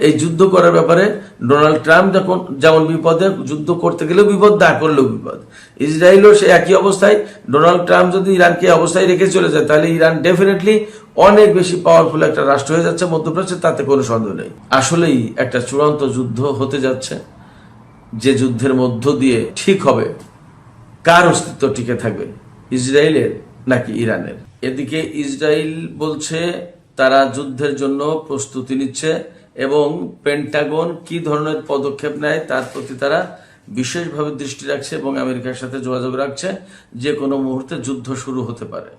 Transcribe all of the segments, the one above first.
এই যুদ্ধ করার ব্যাপারে ডোনাল্ড ট্রাম্প যেমন বিপদে, যুদ্ধ করতে গেলেও বিপদ, না করলেও বিপদ। ইসরায়েলও সে একই অবস্থায়। ডোনাল্ড ট্রাম্প যদি ইরানকে অবস্থায় রেখে চলে যায়, তাহলে ইরান ডেফিনেটলি অনেক বেশি পাওয়ারফুল একটা রাষ্ট্র হয়ে যাচ্ছে মধ্যপ্রাচ্যে, তাতে কোনো সন্দেহ নেই। আসলেই একটা চূড়ান্ত যুদ্ধ হতে যাচ্ছে, যে যুদ্ধের মধ্য দিয়ে ঠিক হবে কার অস্তিত্ব টিকে থাকবে, ইসরায়েলের নাকি ইরানের। এদিকে ইসরায়েল বলছে তারা যুদ্ধের জন্য প্রস্তুতি নিচ্ছে এবং পেন্টাগন কি ধরনের পদক্ষেপ নেয় তার প্রতি তারা বিশেষভাবে দৃষ্টি রাখছে এবং আমেরিকার সাথে যোগাযোগ রাখছে, যে কোনো মুহূর্তে যুদ্ধ শুরু হতে পারে।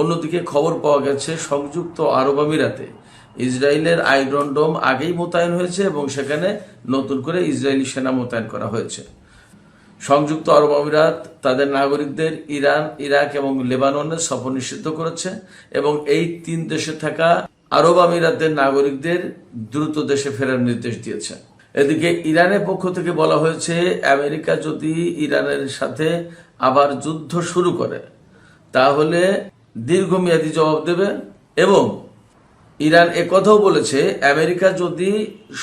অন্যদিকে খবর পাওয়া গেছে সংযুক্ত আরব আমিরাতে ইসরায়েলের আয়রন ডোম আগেই মোতায়েন হয়েছে এবং সেখানে নতুন করে ইসরায়েলি সেনা মোতায়েন করা হয়েছে। সংযুক্ত আরব আমিরাত তাদের নাগরিকদের ইরান, ইরাক এবং লেবাননের সফর নিষিদ্ধ করেছে এবং এই 3 দেশে থাকা আরব আমিরাতের নাগরিকদের দ্রুত দেশে ফেরার নির্দেশ দিয়েছে। এদিকে ইরানের পক্ষ থেকে বলা হয়েছে আমেরিকা যদি ইরানের সাথে আবার যুদ্ধ শুরু করে তাহলে দীর্ঘমেয়াদী জবাব দেবে এবং ইরান একথাও বলেছে আমেরিকা যদি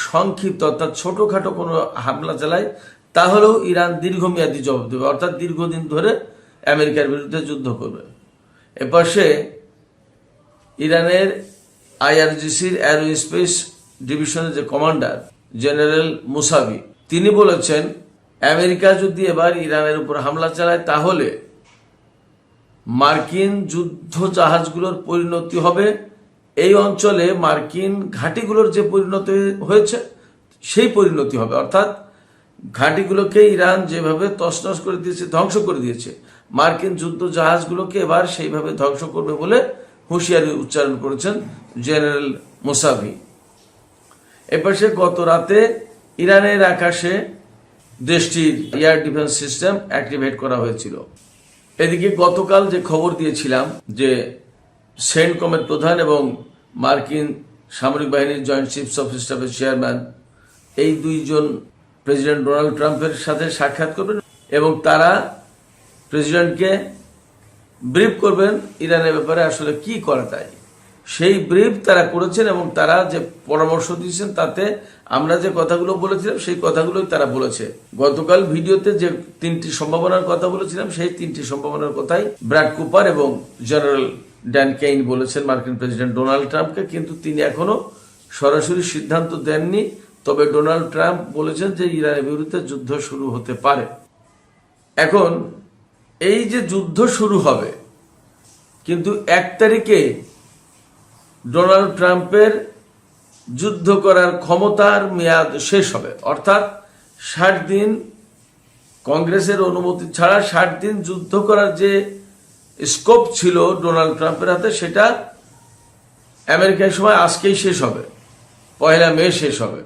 সংক্ষিপ্ত অর্থাৎ ছোটখাটো কোনো হামলা চালায় তাহলেও ইরান দীর্ঘমেয়াদী জবাব দেবে, অর্থাৎ দীর্ঘদিন ধরে আমেরিকার বিরুদ্ধে যুদ্ধ করবে। এপাশে ইরানের আইআরজিসির অ্যারোস্পেস ডিভিশনের যে কমান্ডার জেনারেল মুসাভি, তিনি বলেছেন আমেরিকা যদি এবার ইরানের উপর হামলা চালায় তাহলে মার্কিন যুদ্ধ জাহাজগুলোর পরিণতি হবে, এই অঞ্চলে মার্কিন ঘাঁটিগুলোর যে পরিণতি হয়েছে সেই পরিণতি হবে, অর্থাৎ ঘাঁটিগুলোকে ইরান যেভাবে তছনছ করে দিয়েছে, ধ্বংস করে দিয়েছে, মার্কিন যুদ্ধ জাহাজগুলোকে এবার সেইভাবে ধ্বংস করবে বলে হুঁশিয়ারি উচ্চারণ করেছেন জেনারেল মুসাভি। এপাশে গত রাতে ইরানের আকাশে দেশটির এয়ার ডিফেন্স সিস্টেম অ্যাক্টিভেট করা হয়েছিল। এদিকে গতকাল যে খবর দিয়েছিলাম যে সেন্টকমের প্রধান এবং মার্কিন সামরিক বাহিনীর জয়েন্ট চিফস অফ স্টাফের চেয়ারম্যান এই 2 জন প্রেসিডেন্ট ডোনাল্ড ট্রাম্পের সাথে সাক্ষাৎ করবেন এবং তারা প্রেসিডেন্টকে ব্রিফ করবেন ইরানের ব্যাপারে আসলে কি করা যায়। সেই ব্রিফ তারা করেছেন এবং তারা যে পরামর্শ দিয়েছেন তাতে আমরা যে কথাগুলো বলেছিলাম সেই কথাগুলোই তারা বলেছে। গতকাল ভিডিওতে যে 3টি সম্ভাবনার কথা বলেছিলাম সেই 3টি সম্ভাবনার কথাই ব্র্যাড কুপার এবং জেনারেল ড্যান কেইন বলেছেন মার্কিন প্রেসিডেন্ট ডোনাল্ড ট্রাম্পকে, কিন্তু তিনি এখনো সরাসরি সিদ্ধান্ত দেননি। তবে ডোনাল্ড ট্রাম্প বলেছেন যে ইরানের বিরুদ্ধে যুদ্ধ শুরু হতে পারে। এখন এই যে যুদ্ধ শুরু হবে, কিন্তু 1 তারিখে ডোনাল্ড ট্রাম্পের যুদ্ধ করার ক্ষমতার মেয়াদ শেষ হবে, অর্থাৎ 60 দিন কংগ্রেসের অনুমতি ছাড়া 60 দিন যুদ্ধ করার যে স্কোপ ছিল ডোনাল্ড ট্রাম্পের হাতে, সেটা আমেরিকার সময় আজকেই শেষ হবে, 1 মে শেষ হবে।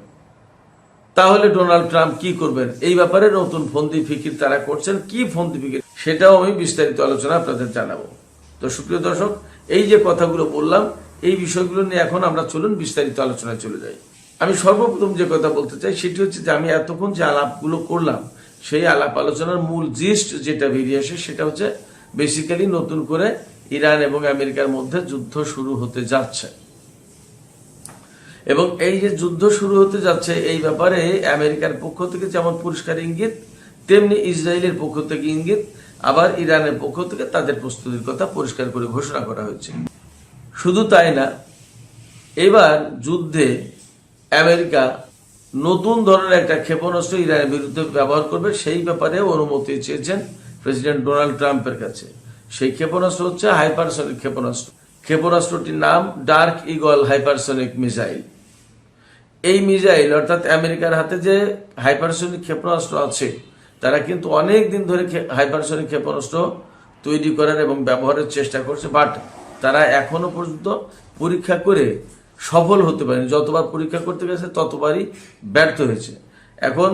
তাহলে ডোনাল্ড ট্রাম্প কি করবেন এই ব্যাপারে নতুন ফন্দি ফিকির তারা করছেন। কি ফন্দি ফিকির সেটাও আমি বিস্তারিত আলোচনা আপনাদের জানাবো। তো সুপ্রিয় দর্শক, এই যে কথাগুলো বললাম এই বিষয়গুলো নিয়ে এখন আমরা চলুন বিস্তারিত আলোচনায় চলে যাই। আমি সর্বপ্রথম যে কথা বলতে চাই সেটি হচ্ছে যে আমি এতক্ষণ যে আলাপগুলো করলাম সেই আলাপ আলোচনার মূল জিস্ট যেটা বেরিয়ে আসে সেটা হচ্ছে বেসিক্যালি নতুন করে ইরান এবং আমেরিকার মধ্যে যুদ্ধ শুরু হতে যাচ্ছে এবং এই যে যুদ্ধ শুরু হতে যাচ্ছে এই ব্যাপারে আমেরিকার পক্ষ থেকে যেমন পরিষ্কার ইঙ্গিত, তেমনি ইসরায়েলের পক্ষ থেকে ইঙ্গিত, আবার ইরানের পক্ষ থেকে তাদের প্রস্তুতির কথা পরিষ্কার করে ঘোষণা করা হয়েছে। শুধু তাই না, এবার যুদ্ধে আমেরিকা নতুন ধরনের একটা ক্ষেপণাস্ত্র ইরানের বিরুদ্ধে ব্যবহার করবে, সেই ব্যাপারে অনুমতি চেয়েছেন প্রেসিডেন্ট ডোনাল্ড ট্রাম্পের কাছে। সেই ক্ষেপণাস্ত্র হচ্ছে হাইপারসনিক ক্ষেপণাস্ত্র। ক্ষেপণাস্ত্রটির নাম ডার্ক ইগল হাইপারসনিক মিসাইল। এই মিসাইল অর্থাৎ আমেরিকার হাতে যে হাইপারসনিক ক্ষেপণাস্ত্র আছে, তারা কিন্তু অনেক দিন ধরে হাইপারসনিক ক্ষেপণাস্ত্র তৈরি করার এবং ব্যবহারের চেষ্টা করছে, বাট তারা এখনো পর্যন্ত পরীক্ষা করে সফল হতে পারেনি। যতবার পরীক্ষা করতে গেছে ততবারই ব্যর্থ হয়েছে। এখন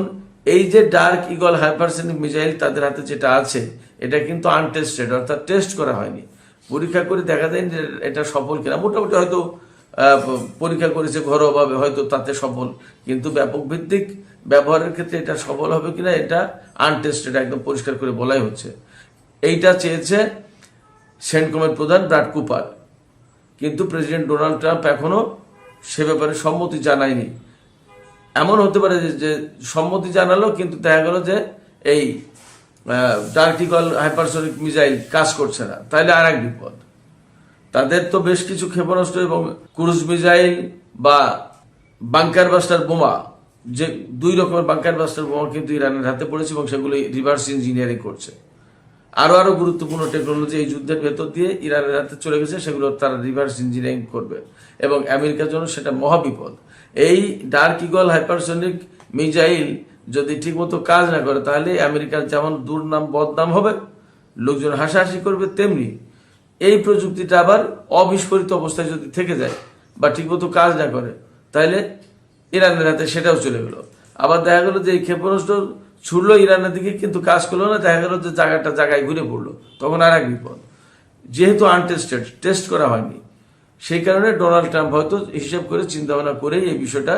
এই যে ডার্ক ইগল হাইপারসনিক মিসাইল তাদের হাতে যেটা আছে এটা কিন্তু আনটেস্টেড, অর্থাৎ টেস্ট করা হয়নি, পরীক্ষা করে দেখা যায়নি যে এটা সফল কিনা। মোটামুটি হয়তো পরীক্ষা করেছে ঘরোয়াভাবে, হয়তো তাতে সফল, কিন্তু ব্যাপক ভিত্তিক ব্যবহারের ক্ষেত্রে এটা সফল হবে কিনা এটা আনটেস্টেড, একদম পরিষ্কার করে বলাই হচ্ছে। এইটা চেয়েছে সেন্টকমের প্রধান ব্র্যাড কুপার, কিন্তু প্রেসিডেন্ট ডোনাল্ড ট্রাম্প এখনো সে ব্যাপারে সম্মতি জানায়নি। এমন হতে পারে যে সম্মতি জানালো, কিন্তু দেখা গেল যে এই ডার্ক ইগল হাইপারসনিক মিসাইল কাজ করছে না, তাহলে আর এক বিপদ। তাদের তো বেশ কিছু ক্ষেপণাস্ত্র এবং ক্রুজ মিসাইল বা বাংকার বাস্টার বোমা, যে 2 রকমের বাংকার বাস্টার বোমা কিন্তু ইরানের হাতে পড়েছে এবং সেগুলো রিভার্স ইঞ্জিনিয়ারিং করছে। আরো গুরুত্বপূর্ণ টেকনোলজি এই যুদ্ধের ভেতর দিয়ে ইরানের হাতে চলে গেছে, সেগুলো তারা রিভার্স ইঞ্জিনিয়ারিং করবে এবং আমেরিকার জন্য সেটা মহাবিপদ। এই ডার্ক ইগল হাইপারসনিক মিসাইল যদি ঠিকমতো কাজ না করে, তাহলে আমেরিকার যেমন দুর্নাম বদনাম হবে, লোকজন হাসাহাসি করবে, তেমনি এই প্রযুক্তিটা আবার অবিস্ফোরিত অবস্থায় যদি থেকে যায় বা ঠিকমতো কাজ না করে, তাহলে ইরানের হাতে সেটাও চলে গেল। আবার দেখা গেল যে এই ক্ষেপণাস্ত্র ছুড়লো ইরানের দিকে, কিন্তু কাজ করলো না, দেখা গেল যে জায়গায় ঘুরে পড়লো, তখন আর এক বিপদ। যেহেতু আনটেস্টেড, টেস্ট করা হয়নি, সেই কারণে ডোনাল্ড ট্রাম্প হয়তো হিসেব করে চিন্তা ভাবনা করেই এই বিষয়টা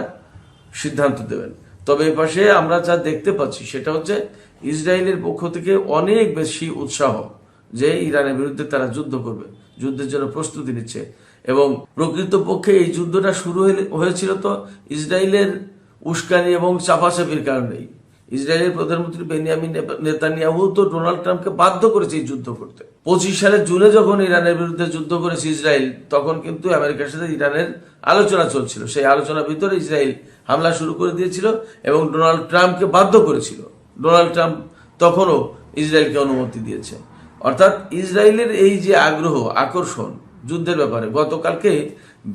সিদ্ধান্ত দেবেন। তবে এই পাশে আমরা যা দেখতে পাচ্ছি সেটা হচ্ছে ইসরায়েলের পক্ষ থেকে অনেক বেশি উৎসাহ যে ইরানের বিরুদ্ধে তারা যুদ্ধ করবে, যুদ্ধের জন্য প্রস্তুতি নিচ্ছে। এবং প্রকৃতপক্ষে এই যুদ্ধটা শুরু হয়েছিল তো ইসরায়েলের উস্কানি এবং চাপাচাপির কারণেই। ইসরায়েলের প্রধানমন্ত্রী বেনিয়ামিন নেতানিয়াহু তো ডোনাল্ড ট্রাম্পকে বাধ্য করেছে এই যুদ্ধ করতে। 25 সালের জুনে যখন ইরানের বিরুদ্ধে যুদ্ধ করেছে ইসরায়েল, তখন কিন্তু আমেরিকার সাথে ইরানের আলোচনা চলছিল। সেই আলোচনার ভিতরে ইসরায়েল হামলা শুরু করে দিয়েছিল এবং ডোনাল্ড ট্রাম্পকে বাধ্য করেছিল। ডোনাল্ড ট্রাম্প তখনও ইসরায়েলকে অনুমতি দিয়েছে। অর্থাৎ ইসরায়েলের এই যে আগ্রহ, আকর্ষণ যুদ্ধের ব্যাপারে, গতকালকে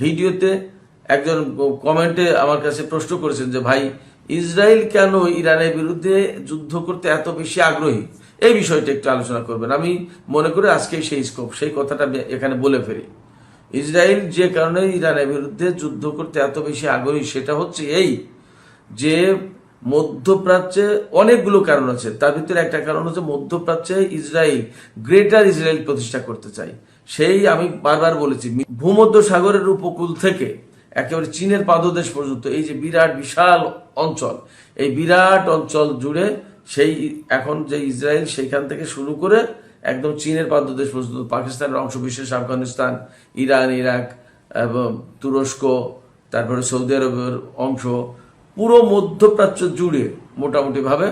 ভিডিওতে একজন কমেন্টে আমার কাছে প্রশ্ন করেছেন যে ভাই, ইসরায়েল কেন ইরানের বিরুদ্ধে যুদ্ধ করতে এত বেশি আগ্রহী, এই বিষয়টা একটু আলোচনা করবেন। আমি মনে করি আজকে সেই স্কোপ, সেই কথাটা এখানে বলে ফেলি। ইসরায়েল যে কারণে ইরানের বিরুদ্ধে যুদ্ধ করতে এত বেশি আগ্রহী, সেটা হচ্ছে এই যে মধ্যপ্রাচ্যে অনেকগুলো কারণ আছে। তার ভিতরে একটা কারণ হচ্ছে মধ্যপ্রাচ্যে ইসরায়েল গ্রেটার ইসরায়েল প্রতিষ্ঠা করতে চাই। সেই আমি বারবার বলেছি, ভূমধ্য সাগরের উপকূল থেকে একেবারে চীনের পাদদেশ পর্যন্ত এই যে বিরাট বিশাল অঞ্চল, এই বিরাট অঞ্চল জুড়ে সেই এখন যে ইসরায়েল, সেইখান থেকে শুরু করে একদম চীনের পাদদেশ পর্যন্ত, পাকিস্তানের অংশ বিশেষ আফগানিস্তান, ইরান, ইরাক এবং তুরস্ক, তারপরে সৌদি আরবের অংশ, পুরো মধ্যপ্রাচ্য জুড়ে মোটামুটি ভাবে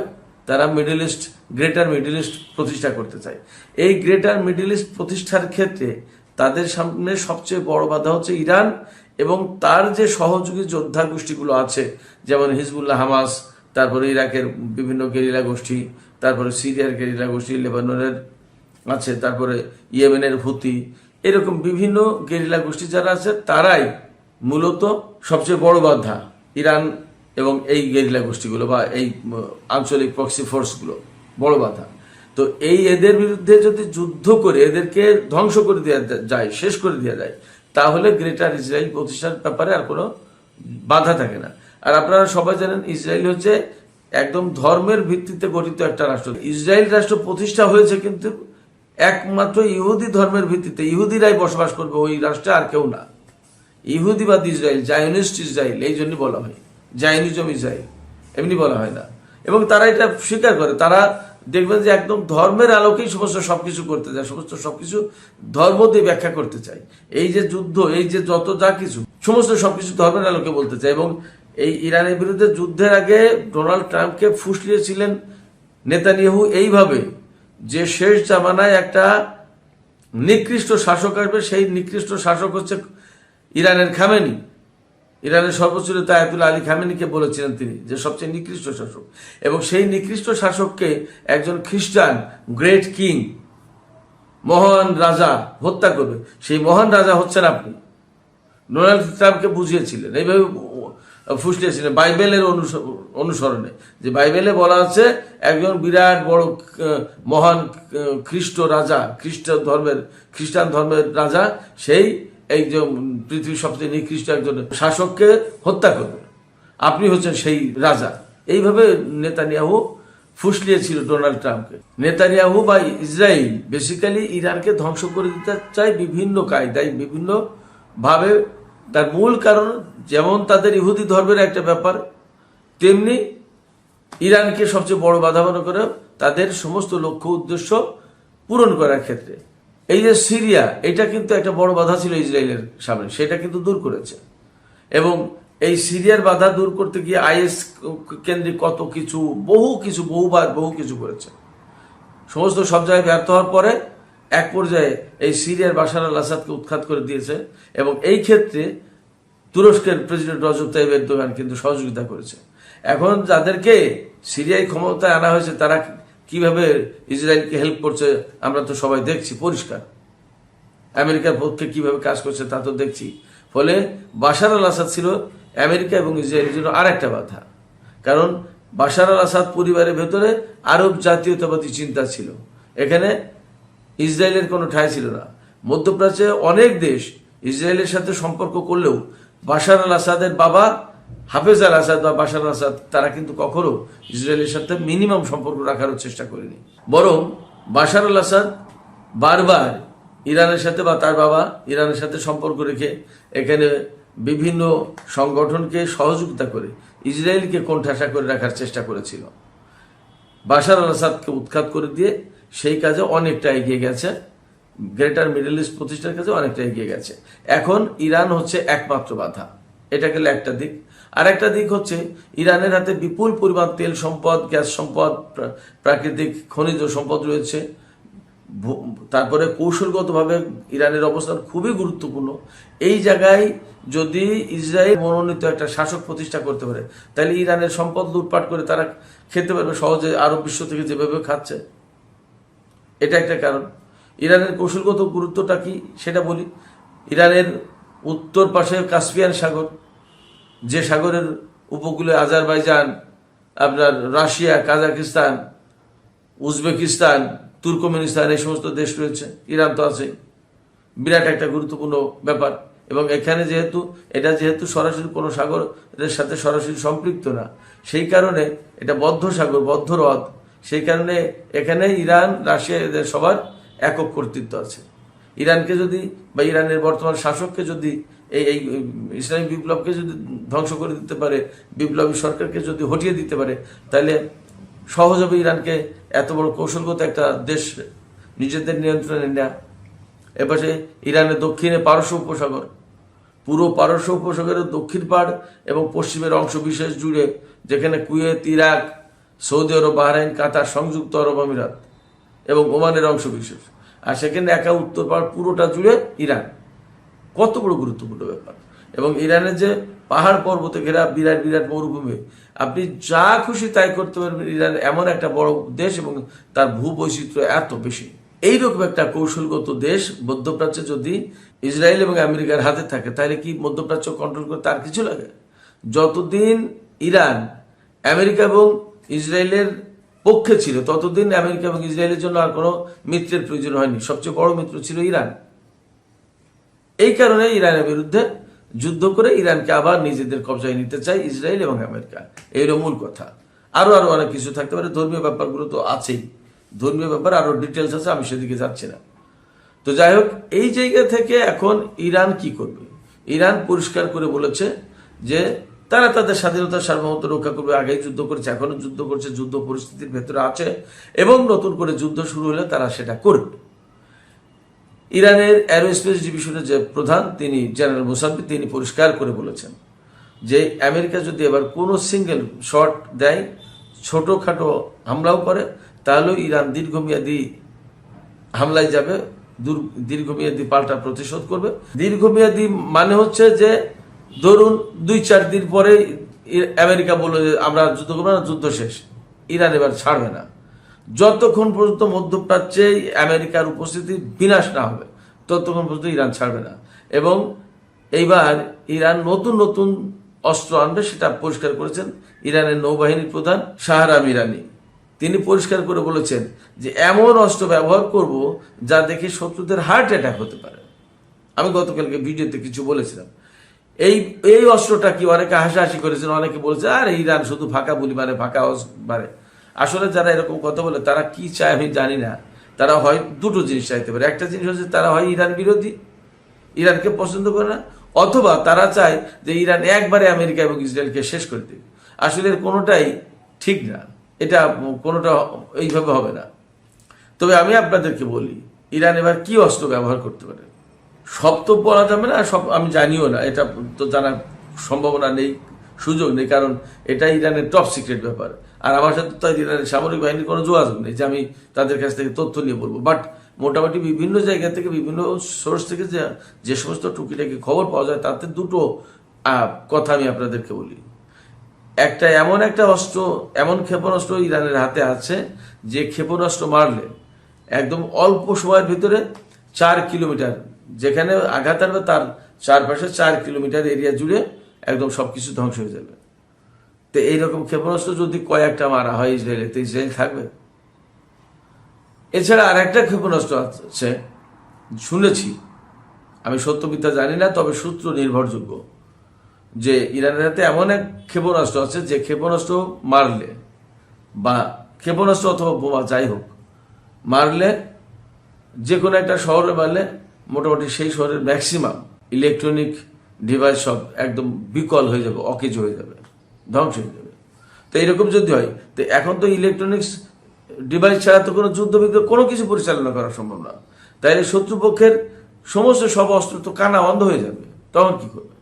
তারা middle east, greater middle east প্রতিষ্ঠা করতে চায়। এই গ্রেটার মিডল ইস্ট প্রতিষ্ঠার ক্ষেত্রে তাদের সামনে সবচেয়ে বড় বাধা হচ্ছে ইরান এবং তার যে সহযোগী যোদ্ধা গোষ্ঠীগুলো আছে, যেমন হিজবুল্লাহ, হামাস, তারপরে ইরাকের বিভিন্ন গেরিলা গোষ্ঠী, তারপরে সিরিয়ার গেরিলা গোষ্ঠী, লেবাননের আছে, তারপরে ইয়েমেনের হুতি, এরকম বিভিন্ন গেরিলা গোষ্ঠী যারা আছে, তারাই মূলত সবচেয়ে বড় বাধা ইরান এবং এই গেরিলা গোষ্ঠীগুলো বা এই আঞ্চলিক প্রক্সি ফোর্সগুলো বড় বাধা। তো এদের বিরুদ্ধে যদি যুদ্ধ করে এদেরকে ধ্বংস করে দেওয়া যায়, শেষ করে দেওয়া যায়, তাহলে গ্রেটার ইসরায়েল প্রতিষ্ঠার ব্যাপারে আর কোনো বাধা থাকে না। আর আপনারা সবাই জানেন ইসরায়েল হচ্ছে একদম ধর্মের ভিত্তিতে গঠিত একটা রাষ্ট্র। ইসরায়েল রাষ্ট্র প্রতিষ্ঠা হয়েছে কিন্তু একমাত্র ইহুদি ধর্মের ভিত্তিতে, ইহুদিরাই বসবাস করবে ওই রাষ্ট্রে, আর কেউ না। ইহুদিবাদ ইসরায়েল, জায়নিস্ট ইসরায়েল এই জন্য বলা হয়, জায়নিজম ইসরায়েল এমনি বলা হয় না। এবং তারা এটা স্বীকার করে, তারা দেখবেন যে একদম ধর্মের আলোকেই সমস্ত সবকিছু করতে চায়, সমস্ত সবকিছু ধর্ম দিয়ে ব্যাখ্যা করতে চায়। এই যে যুদ্ধ, এই যে যত যা কিছু, সমস্ত সবকিছু ধর্মের আলোকে বলতে চায়। এবং এই ইরানের বিরুদ্ধে যুদ্ধের আগে ডোনাল্ড ট্রাম্পকে ফুসলিয়েছিলেন নেতানিয়াহু এইভাবে যে শেষ জামানায় একটা নিকৃষ্ট শাসক আসবে, সেই নিকৃষ্ট শাসক হচ্ছে ইরানের খামেনি। ইরানের সর্বোচ্চ নেতা আয়াতুল্লাহ আলী খামেনিকে বলেছিলেন তিনি যে সবচেয়ে নিকৃষ্ট শাসক, এবং সেই নিকৃষ্ট শাসককে একজন খ্রিস্টান গ্রেট কিং, মহান রাজা হত্যা করবে। সেই মহান রাজা হচ্ছেন আপনি। ডোনাল্ড ট্রাম্পকে বুঝিয়েছিলেন, এইভাবে ফুসলিয়েছিলেন বাইবেলের অনুসরণে, যে বাইবেলে বলা আছে একজন বিরাট বড় মহান খ্রিস্ট রাজা, খ্রিস্টান ধর্মের রাজা, সেই এই যে পৃথিবীর সবচেয়ে নিকৃষ্ট একজন শাসককে হত্যা করবে, আপনি হচ্ছেন সেই রাজা। এইভাবে নেতানিয়াহু ফুসলিয়েছিল ডোনাল্ড ট্রাম্পকে। নেতানিয়াহু বা ইসরায়েল বেসিক্যালি ইরানকে ধ্বংস করে দিতে চায় বিভিন্ন কায়দায়, বিভিন্ন ভাবে। তার মূল কারণ যেমন তাদের ইহুদি ধর্মের একটা ব্যাপার, তেমনি ইরানকে সবচেয়ে বড় বাধা মনে করে তাদের সমস্ত লক্ষ্য উদ্দেশ্য পূরণ করার ক্ষেত্রে। এই যে সিরিয়া, এটা কিন্তু একটা বড় বাধা ছিল ইসরায়েলের সামনে, সেটা কিন্তু দূর করেছে। এবং এই সিরিয়ার বাধা দূর করতে গিয়ে আইএস কেন্দ্রিক কত কিছু বহু কিছু করেছে। সমস্ত সব জায়গায় ব্যর্থ হওয়ার পরে এক পর্যায়ে এই সিরিয়ার বাশার আল আসাদকে উৎখাত করে দিয়েছে, এবং এই ক্ষেত্রে তুরস্কের প্রেসিডেন্ট রজব তাইয়িপ এরদোগান কিন্তু সহযোগিতা করেছে। এখন যাদেরকে সিরিয়ায় ক্ষমতায় আনা হয়েছে তারা কিভাবে ইসরায়েলকে হেল্প করছে আমরা তো সবাই দেখছি পরিষ্কার। আমেরিকার পক্ষে কিভাবে কাজ করছে তা তো দেখছি। ফলে বাশার আল আসাদ ছিল আমেরিকা এবং ইসরায়েলের জন্য আর একটা বাধা, কারণ বাশার আল আসাদ পরিবারের ভেতরে আরব জাতীয়তাবাদী চিন্তা ছিল, এখানে ইসরায়েলের কোনো ঠাঁই ছিল না। মধ্যপ্রাচ্যে অনেক দেশ ইসরায়েলের সাথে সম্পর্ক করলেও বাশার আল আসাদের বাবা হাফেজ আল আসাদ বা বাশার আল আসাদ তারা কিন্তু কখনো ইসরায়েলের সাথে মিনিমাম সম্পর্ক রাখারও চেষ্টা করেনি, বরং বাশার আল আসাদ বারবার ইরানের সাথে বা তার বাবা ইরানের সাথে সম্পর্ক রেখে এখানে বিভিন্ন সংগঠনকে সহযোগিতা করে ইসরায়েলকে কোণঠাসা করে রাখার চেষ্টা করেছিল। বাশার আল আসাদকে উৎখাত করে দিয়ে সেই কাজে অনেকটা এগিয়ে গেছে, গ্রেটার মিডল ইস্ট প্রতিষ্ঠার কাজে অনেকটা এগিয়ে গেছে। এখন ইরান হচ্ছে একমাত্র বাধা, এটা গেলে একটা দিক। আর একটা দিক হচ্ছে ইরানের হাতে বিপুল পরিমাণ তেল সম্পদ, গ্যাস সম্পদ, প্রাকৃতিক খনিজ সম্পদ রয়েছে। তারপরে কৌশলগতভাবে ইরানের অবস্থান খুবই গুরুত্বপূর্ণ। এই জায়গায় যদি ইসরায়েল মনোনীত একটা শাসক প্রতিষ্ঠা করতে পারে তাহলে ইরানের সম্পদ লুটপাট করে তারা খেতে পারবে সহজে, আরব বিশ্ব থেকে যেভাবে খাচ্ছে। এটা একটা কারণ। ইরানের কৌশলগত গুরুত্বটা কি সেটা বলি। ইরানের উত্তর পাশে কাস্পিয়ান সাগর, যে সাগরের উপকূলে আজারবাইজান, আপনার রাশিয়া, কাজাকিস্তান, উজবেকিস্তান, তুর্কমেনিস্তান এই সমস্ত দেশ রয়েছে, ইরান তো আছে, বিরাট একটা গুরুত্বপূর্ণ ব্যাপার। এবং এখানে যেহেতু সরাসরি কোনো সাগরের সাথে সরাসরি সম্পৃক্ত না, সেই কারণে এটা বদ্ধ সাগর, বদ্ধ হ্রদ, সেই কারণে এখানে ইরান, রাশিয়া এদের সবার একক কর্তৃত্ব আছে। ইরানকে যদি বা ইরানের বর্তমান শাসককে যদি এই ইসলামিক বিপ্লবকে যদি ধ্বংস করে দিতে পারে, বিপ্লবী সরকারকে যদি হটিয়ে দিতে পারে, তাহলে সহজ হবে ইরানকে এত বড় কৌশলগত একটা দেশ নিজেদের নিয়ন্ত্রণে নেয়া। এপাশে ইরানের দক্ষিণে পারস্য উপসাগর, পুরো পারস্য উপসাগরের দক্ষিণ পাড় এবং পশ্চিমের অংশ বিশেষ জুড়ে, যেখানে কুয়েত, ইরাক, সৌদি আরব, বাহরাইন, কাতার, সংযুক্ত আরব আমিরাত এবং ওমানের অংশ বিশেষ, আর সেখানে একা উত্তর পাড় পুরোটা জুড়ে ইরান। কত বড় গুরুত্বপূর্ণ ব্যাপার। এবং ইরানের যে পাহাড় পর্বতে ঘেরা বিরাট বিরাট মরুভূমি, আপনি যা খুশি তাই করতে পারবেন। ইরান এমন একটা বড় দেশ এবং তার ভূবৈচিত্র্য এত বেশি। এইরকম একটা কৌশলগত দেশ মধ্যপ্রাচ্যে যদি ইসরায়েল এবং আমেরিকার হাতে থাকে, তাহলে কি মধ্যপ্রাচ্য কন্ট্রোল করতে আর কিছু লাগে? যতদিন ইরান আমেরিকা এবং ইসরায়েলের পক্ষে ছিল ততদিন আমেরিকা এবং ইসরায়েলের জন্য আর কোনো মিত্রের প্রয়োজন হয়নি। সবচেয়ে বড় মিত্র ছিল ইরান। এই কারণে ইরানের বিরুদ্ধে যুদ্ধ করে ইরানকে আবার নিজেদের কবজায় নিতে চায় ইসরায়েল এবং আমেরিকা। এইর মূল কথা। আরো অনেক কিছু থাকতে পারে, ধর্মীয় ব্যাপারগুলো তো আছেই, ধর্মীয় ব্যাপার আরো ডিটেলস আছে, আমি সেদিকে যাচ্ছি না। তো যাই হোক, এই জায়গা থেকে এখন ইরান কি করবে? ইরান পরিষ্কার করে বলেছে যে তারা তাদের স্বাধীনতা সার্বভৌমত্ব রক্ষা করবে। আগেই যুদ্ধ করেছে, এখনো যুদ্ধ করছে, যুদ্ধ পরিস্থিতির ভেতরে আছে, এবং নতুন করে যুদ্ধ শুরু হলে তারা সেটা করবে। ইরানের অ্যারোস্পেস ডিভিশনের যে প্রধান, তিনি জেনারেল মুসাব্বি, তিনি পরিষ্কার করে বলেছেন যে আমেরিকা যদি এবার কোনো সিঙ্গেল শট দেয়, ছোটখাটো হামলাও করে, তাহলেও ইরান দীর্ঘমেয়াদী হামলায় যাবে, দীর্ঘমেয়াদী পাল্টা প্রতিশোধ করবে। দীর্ঘমেয়াদী মানে হচ্ছে যে ধরুন 2-4 দিন পরে আমেরিকা বলল যে আমরা যুদ্ধ করবো না, যুদ্ধ শেষ। ইরান এবার ছাড়বে না যতক্ষণ পর্যন্ত মধ্যপ্রাচ্যে আমেরিকার উপস্থিতি বিনাশ না হবে, ততক্ষণ পর্যন্ত ইরান ছাড়বে না। এবং এইবার ইরান নতুন নতুন অস্ত্র আনবে, সেটা পরিষ্কার করেছেন ইরানের নৌবাহিনীর প্রধান শাহরাম ইরানি। তিনি পরিষ্কার করে বলেছেন যে এমন অস্ত্র ব্যবহার করব যা দেখে শত্রুদের হার্ট অ্যাটাক হতে পারে। আমি গতকালকে ভিডিওতে কিছু বলেছিলাম। এই অস্ত্রটা কি, অনেকে হাসাহাসি করেছেন, অনেকে বলেছে আর ইরান শুধু ফাঁকা বলি মারে, ফাঁকা মারে। আসলে যারা এরকম কথা বলে তারা কি চায় আমি জানি না। তারা হয় দুটো জিনিস চাইতে পারে। একটা জিনিস হচ্ছে তারা হয় ইরান বিরোধী, ইরানকে পছন্দ করে না, অথবা তারা চায় যে ইরান একবারে আমেরিকা এবং ইসরায়েলকে শেষ করে দেবে। আসলে এর কোনোটাই ঠিক না, এটা কোনোটা এইভাবে হবে না। তবে আমি আপনাদেরকে বলি, ইরান এবার কি অস্ত্র ব্যবহার করতে পারে সব তো বলা যাবে না, সব আমি জানিও না, এটা তো জানা সম্ভাবনা নেই, সুযোগ নেই, কারণ এটা ইরানের টপ সিক্রেট ব্যাপার। আর আমার সাথে তো ইরানের সামরিক বাহিনীর কোনো যোগাযোগ নেই যে আমি তাদের কাছ থেকে তথ্য নিয়ে বলবো। বাট মোটামুটি বিভিন্ন জায়গা থেকে, বিভিন্ন সোর্স থেকে যে সমস্ত টুকিটাকি খবর পাওয়া যায়, তাতে দুটো কথা আমি আপনাদেরকে বলি। এমন একটা অস্ত্র, এমন ক্ষেপণাস্ত্র ইরানের হাতে আছে যে ক্ষেপণাস্ত্র মারলে একদম অল্প সময়ের ভিতরে 4 কিলোমিটার, যেখানে আঘাত আসবে তার চারপাশে 4 কিলোমিটার এরিয়া জুড়ে একদম সবকিছু ধ্বংস হয়ে যাবে। তো এইরকম ক্ষেপণাস্ত্র যদি কয়েকটা মারা হয় ইসরায়েলে, তো ইসরায়েল থাকবে? এছাড়া আর একটা ক্ষেপণাস্ত্র আছে, শুনেছি, আমি সত্য মিথ্যা জানি না, তবে সূত্র নির্ভরযোগ্য, যে ইরানের হাতে এমন এক ক্ষেপণাস্ত্র আছে যে ক্ষেপণাস্ত্র মারলে, বা ক্ষেপণাস্ত্র অথবা বোমা যাই হোক, মারলে যে কোনো একটা শহরে মারলে মোটামুটি সেই শহরের ম্যাক্সিমাম ইলেকট্রনিক ডিভাইস সব একদম বিকল হয়ে যাবে, অকেজ হয়ে যাবে, ধ্বংস হয়ে যাবে। তো এইরকম যদি হয়, তো এখন তো ইলেকট্রনিক্স ডিভাইস ছাড়া তো কোনো যুদ্ধ বিগ্রহ কোনো কিছু পরিচালনা করা সম্ভব না। তাইলে শত্রুপক্ষের সমস্ত সব অস্ত্র তো কানা বন্ধ হয়ে যাবে, তখন কি করবে?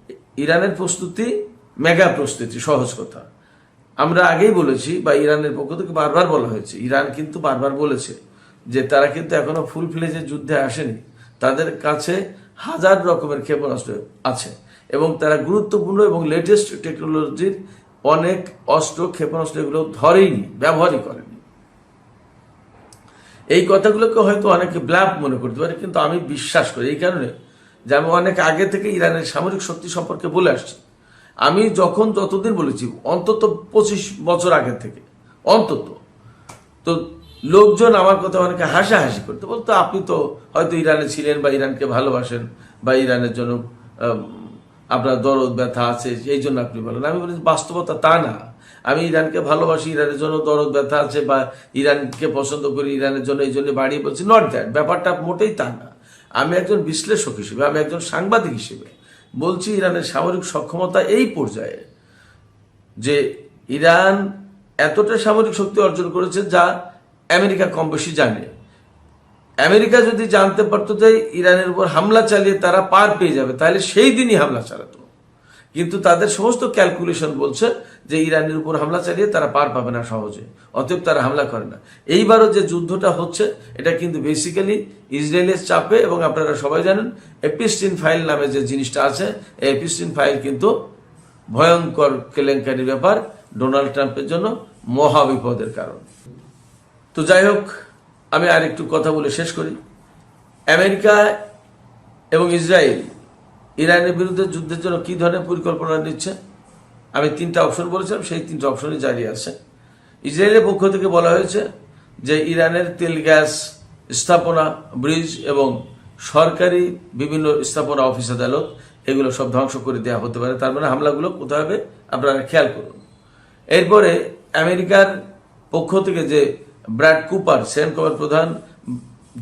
ইরানের প্রস্তুতি মেগা প্রস্তুতি, সহজ কথা। আমরা আগেই বলেছি, বা ইরানের পক্ষ থেকে বারবার বলা হয়েছে, ইরান কিন্তু বারবার বলেছে যে তারা কিন্তু এখনো ফুল ফ্লেজে যুদ্ধে আসেনি, তাদের কাছে হাজার রকমের ক্ষেপণাস্ত্র আছে এবং তারা গুরুত্বপূর্ণ এবং লেটেস্ট টেকনোলজির অনেক অস্ত্র, ক্ষেপণাস্ত্র এগুলো ধরেইনি, ব্যবহারই করেনি। এই কথাগুলোকে হয়তো অনেকে ব্লাফ মনে করতে পারে, কিন্তু আমি বিশ্বাস করি এই কারণে যে আমি অনেক আগে থেকে ইরানের সামরিক শক্তি সম্পর্কে বলে আসছি। আমি যতদিন বলেছি, অন্তত 25 বছর আগে থেকে, অন্তত। তো লোকজন আমার কথা অনেকে হাসাহাসি করতে বলতো, আপনি তো হয়তো ইরানে ছিলেন বা ইরানকে ভালোবাসেন বা ইরানের জন্য আপনার দরদ ব্যথা আছে, এই জন্য আপনি বলেন। আমি বলি বাস্তবতা তা না। আমি ইরানকে ভালোবাসি, ইরানের জন্য দরদ ব্যথা আছে, বা ইরানকে পছন্দ করি, ইরানের জন্য এই জন্য বাড়িয়ে বলছি, নট দ্যাট। ব্যাপারটা মোটেই তা না। আমি একজন বিশ্লেষক হিসেবে, আমি একজন সাংবাদিক হিসেবে বলছি, ইরানের সামরিক সক্ষমতা এই পর্যায়ে যে ইরান এতটা সামরিক শক্তি অর্জন করেছে যা আমেরিকা কম বেশি জানে। আমেরিকা যদি জানতে পারতো যে ইরানের উপর হামলা চালিয়ে তারা পার পেয়ে যাবে, তাহলে সেই দিনই হামলা চালাতো। কিন্তু তাদের সমস্ত ক্যালকুলেশন বলছে যে ইরানের উপর হামলা চালিয়ে তারা পার পাবে না সহজে, অতএব তারা হামলা করে না। এইবারও যে যুদ্ধটা হচ্ছে, এটা কিন্তু বেসিক্যালি ইসরায়েলের চাপে। এবং আপনারা সবাই জানেন এপিস্টিন ফাইল নামে যে জিনিসটা আছে, এই এপিস্টিন ফাইল কিন্তু ভয়ঙ্কর কেলেঙ্কারির ব্যাপার, ডোনাল্ড ট্রাম্পের জন্য মহা বিপদের কারণ। তো যাই হোক, আমি আর একটু কথা বলে শেষ করি। আমেরিকা এবং ইসরায়েল ইরানের বিরুদ্ধে যুদ্ধের জন্য কি ধরনের পরিকল্পনা নিচ্ছে, আমি 3টা অপশন বলেছিলাম, সেই 3টা অপশনই জারি আছে। ইসরায়েলের পক্ষ থেকে বলা হয়েছে যে ইরানের তেল গ্যাস স্থাপনা, ব্রিজ এবং সরকারি বিভিন্ন স্থাপনা, অফিস আদালত, এগুলো সব ধ্বংস করে দেওয়া হতে পারে। তার মানে হামলাগুলো কোথায় হবে আপনারা খেয়াল করুন। এরপরে আমেরিকার পক্ষ থেকে যে ব্র্যাড কুপার, সেনকমের প্রধান,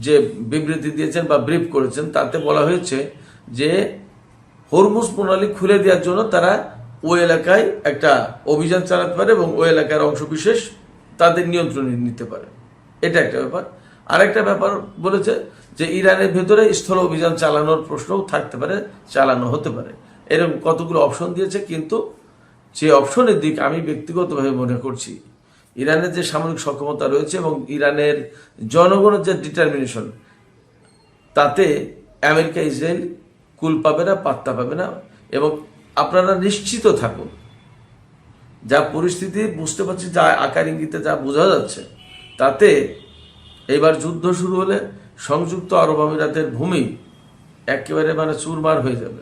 যে বিবৃতি দিয়েছেন বা ব্রিফ করেছেন, তাতে বলা হয়েছে যে হরমুজ প্রণালী খুলে দেওয়ার জন্য তারা ওই এলাকায় একটা অভিযান চালাতে পারে এবং ওই এলাকার অংশবিশেষ তাদের নিয়ন্ত্রণে নিতে পারে। এটা একটা ব্যাপার। আরেকটা ব্যাপার বলেছে যে ইরানের ভেতরে স্থল অভিযান চালানোর প্রশ্নও থাকতে পারে, চালানো হতে পারে। এরকম কতগুলো অপশন দিয়েছে, কিন্তু যে অপশনের দিক আমি ব্যক্তিগতভাবে মনে করছি, ইরানের যে সামরিক সক্ষমতা রয়েছে এবং ইরানের জনগণের যে ডিটারমিনেশন, তাতে আমেরিকা ইসরায়েল কুল পাবে না, পাত্তা পাবে না। এবং আপনারা নিশ্চিত থাকুন, যা পরিস্থিতি বুঝতে পারছি, যা আকার ইঙ্গিতে যা বোঝা যাচ্ছে, তাতে এবার যুদ্ধ শুরু হলে সংযুক্ত আরব আমিরাতের ভূমি একেবারে মানে চুরমার হয়ে যাবে।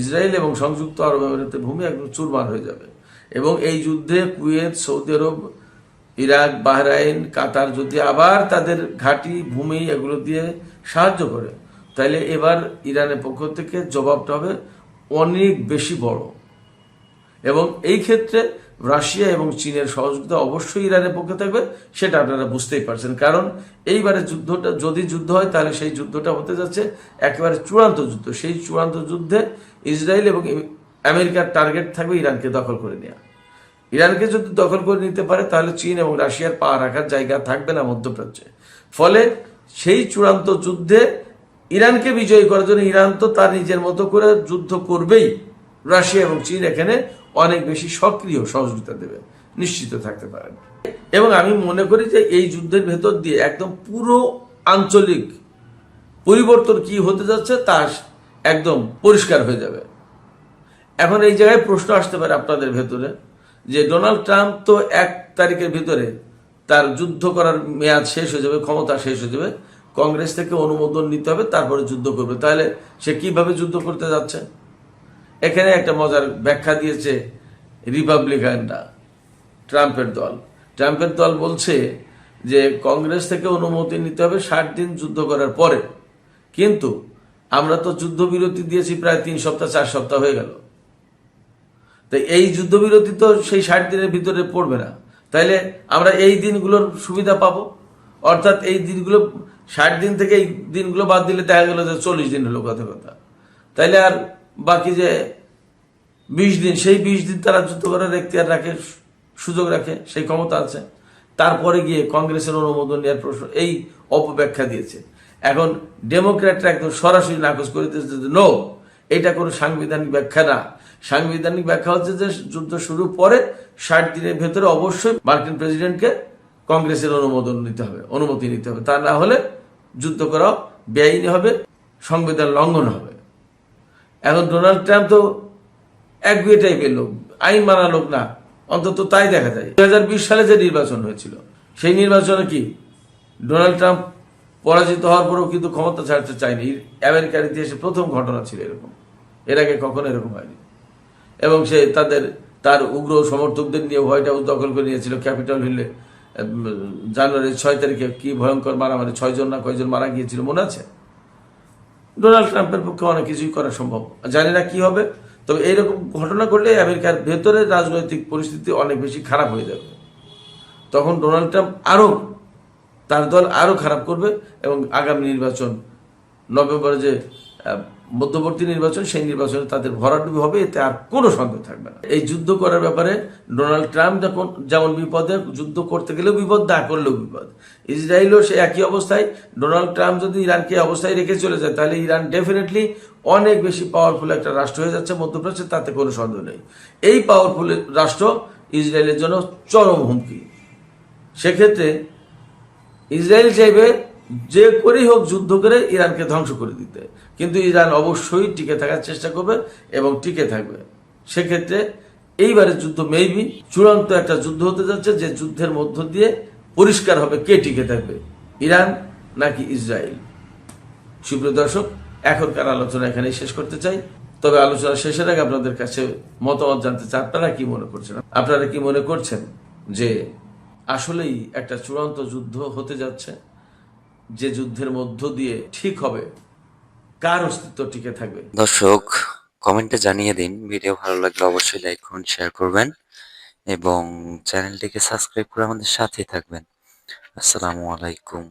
ইসরায়েল এবং সংযুক্ত আরব আমিরাতের ভূমি একদম চুরমার হয়ে যাবে। এবং এই যুদ্ধে কুয়েত, সৌদি আরব, ইরাক, বাহরাইন, কাতার যদি আবার তাদের ঘাঁটি, ভূমি এগুলো দিয়ে সাহায্য করে, তাহলে এবার ইরানের পক্ষ থেকে জবাবটা হবে অনেক বেশি বড়। এবং এই ক্ষেত্রে রাশিয়া এবং চীনের সহযোগিতা অবশ্যই ইরানের পক্ষে থাকবে, সেটা আপনারা বুঝতেই পারছেন। কারণ এইবারে যুদ্ধটা যদি যুদ্ধ হয়, তাহলে সেই যুদ্ধটা হতে যাচ্ছে একেবারে চূড়ান্ত যুদ্ধ। সেই চূড়ান্ত যুদ্ধে ইসরায়েল এবং আমেরিকার টার্গেট থাকবে ইরানকে দখল করে নেওয়া। ইরানকে যদি দখল করে নিতে পারে, তাহলে চীন এবং রাশিয়ার পা রাখার জায়গা থাকবে না মধ্যপ্রাচ্যে। ফলে সেই চূড়ান্ত যুদ্ধে ইরানকে বিজয়ী করার জন্য ইরান তো তার নিজের মতো করে যুদ্ধ করবেই, রাশিয়া এবং চীন এখানে অনেক বেশি সক্রিয় সহযোগিতা দেবে, নিশ্চিত থাকতে পারেন। এবং আমি মনে করি যে এই যুদ্ধের ভেতর দিয়ে একদম পুরো আঞ্চলিক পরিবর্তন কি হতে যাচ্ছে তা একদম পরিষ্কার হয়ে যাবে। এখন এই জায়গায় প্রশ্ন আসতে পারে আপনাদের ভেতরে যে ডোনাল্ড ট্রাম্প তো 1 তারিখের ভিতরে তার যুদ্ধ করার মেয়াদ শেষ হয়ে যাবে, ক্ষমতা শেষ হয়ে যাবে, কংগ্রেস থেকে অনুমোদন নিতে হবে, তারপরে যুদ্ধ করবে। তাহলে সে কিভাবে যুদ্ধ করতে যাচ্ছে? এখানে একটা মজার ব্যাখ্যা দিয়েছে রিপাবলিকানরা, ট্রাম্পের দল বলছে যে কংগ্রেস থেকে অনুমতি নিতে হবে 60 দিন যুদ্ধ করার পরে, কিন্তু আমরা তো যুদ্ধবিরতি দিয়েছি প্রায় 3 সপ্তাহ 4 সপ্তাহ হয়ে গেল, তো এই যুদ্ধবিরতি তো সেই 60 দিনের ভিতরে পড়বে না। তাইলে আমরা এই দিনগুলোর সুবিধা পাবো, অর্থাৎ এই দিনগুলো 60 দিন থেকে এই দিনগুলো বাদ দিলে দেখা গেল যে 40 দিন হলো কথা। তাইলে আর বাকি যে 20 দিন, সেই 20 দিন তারা যুদ্ধ করার এখতিয়ার রাখে, সুযোগ রাখে, সেই ক্ষমতা আছে। তারপরে গিয়ে কংগ্রেসের অনুমোদন নেওয়ার প্রশ্ন, এই অপব্যাখ্যা দিয়েছে। এখন ডেমোক্র্যাটরা একদম সরাসরি নাকচ করে দিয়েছে যে নো, এটা কোনো সাংবিধানিক ব্যাখ্যা না। সাংবিধানিক ব্যাখ্যা হচ্ছে যে যুদ্ধ শুরু পরে 60 দিনের ভেতরে অবশ্যই মার্কিন প্রেসিডেন্টকে কংগ্রেসের অনুমতি নিতে হবে, তা না হলে যুদ্ধ করা বেআইনি হবে, সংবিধান লঙ্ঘন হবে। এখন ডোনাল্ড ট্রাম্প তো একগুয়ে টাইপের লোক, আইন মানা লোক না, অন্তত তাই দেখা যায়। 2020 সালে যে নির্বাচন হয়েছিল, সেই নির্বাচনে কি ডোনাল্ড ট্রাম্প পরাজিত হওয়ার পরেও কিন্তু ক্ষমতা ছাড়তে চায়নি। আমেরিকার ইতিহাসে প্রথম ঘটনা ছিল এরকম, এর আগে কখনো এরকম হয়নি। এবং সে তার উগ্র সমর্থকদের নিয়ে হোয়াইট হাউস দখল করে নিয়েছিল, ক্যাপিটল হিলে জানুয়ারি 6 তারিখে কি ভয়ঙ্কর মারামারি, 6 জন না কয়জন মারা গিয়েছিল মনে আছে? ডোনাল্ড ট্রাম্পের পক্ষে অনেক কিছুই করা সম্ভব, জানি না কি হবে, তবে এইরকম ঘটনা ঘটলে আমেরিকার ভেতরে রাজনৈতিক পরিস্থিতি অনেক বেশি খারাপ হয়ে যাবে। তখন ডোনাল্ড ট্রাম্প তার দল আরো খারাপ করবে, এবং আগামী নির্বাচন, নভেম্বরে যে মধ্যবর্তী নির্বাচন, সেই নির্বাচনে তাদের ভরাডুবি হবে, এতে আর কোনো সন্দেহ থাকবে না। এই যুদ্ধ করার ব্যাপারে ডোনাল্ড ট্রাম্প যেমন বিপদে, যুদ্ধ করতে গেলেও বিপদ, না করলেও বিপদ। ইসরায়েলও সে একই অবস্থায়। ডোনাল্ড ট্রাম্প যদি ইরানকে অবস্থায় রেখে চলে যায়, তাহলে ইরান ডেফিনেটলি অনেক বেশি পাওয়ারফুল একটা রাষ্ট্র হয়ে যাচ্ছে মধ্যপ্রাচ্যে, তাতে কোনো সন্দেহ নেই। এই পাওয়ারফুল রাষ্ট্র ইসরায়েলের জন্য চরম হুমকি। সেক্ষেত্রে ইসরায়েল চাইবে যে করেই হোক যুদ্ধ করে ইরানকে ধ্বংস করে দিতে, কিন্তু ইরান অবশ্যই টিকে থাকার চেষ্টা করবে এবং টিকে থাকবে। সেক্ষেত্রে এইবারের যুদ্ধ মেবি চূড়ান্ত একটা যুদ্ধ হতে যাচ্ছে, যে যুদ্ধের মধ্য দিয়ে পরিষ্কার হবে কে টিকে থাকবে, ইরান নাকি ইসরায়েল। সুপ্রিয় দর্শক, এখনকার আলোচনা এখানেই শেষ করতে চাই। তবে আলোচনা শেষের আগে আপনাদের কাছে মতামত জানতে চাই, আপনারা কি মনে করছেন যে আসলেই একটা চূড়ান্ত যুদ্ধ হতে যাচ্ছে, যে যুদ্ধের মধ্য দিয়ে ঠিক হবে কার অস্তিত্ব টিকে থাকবে? দর্শক কমেন্টে জানিয়ে দিন। ভিডিও ভালো লাগলে অবশ্যই লাইক করুন, শেয়ার করবেন এবং চ্যানেলটিকে সাবস্ক্রাইব করে আমাদের সাথেই থাকবেন। আসসালামু আলাইকুম।